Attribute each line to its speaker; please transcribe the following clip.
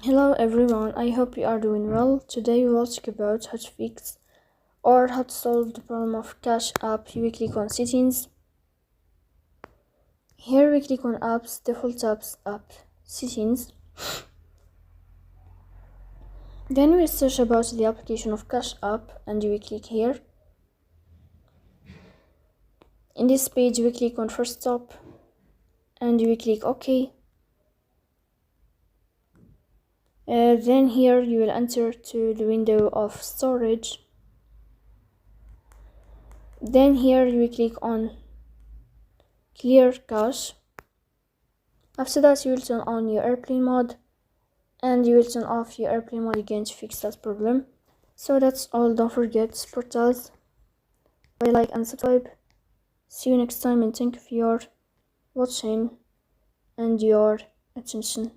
Speaker 1: Hello everyone, I hope you are doing well. Today we will talk about how to fix or how to solve the problem of Cash App. We click on settings. Here we click on apps, default apps, app settings. Then we search about the application of Cash App and we click here. In this page we click on Forcestop and we click OK. Then here you will enter to the window of storage. Then here you will click on clear cache. After that you will turn on your airplane mode and you will turn off your airplane mode again to fix that problem. So that's all. Don't forget to support us by like and subscribe. See you next time and thank you for your watching and your attention.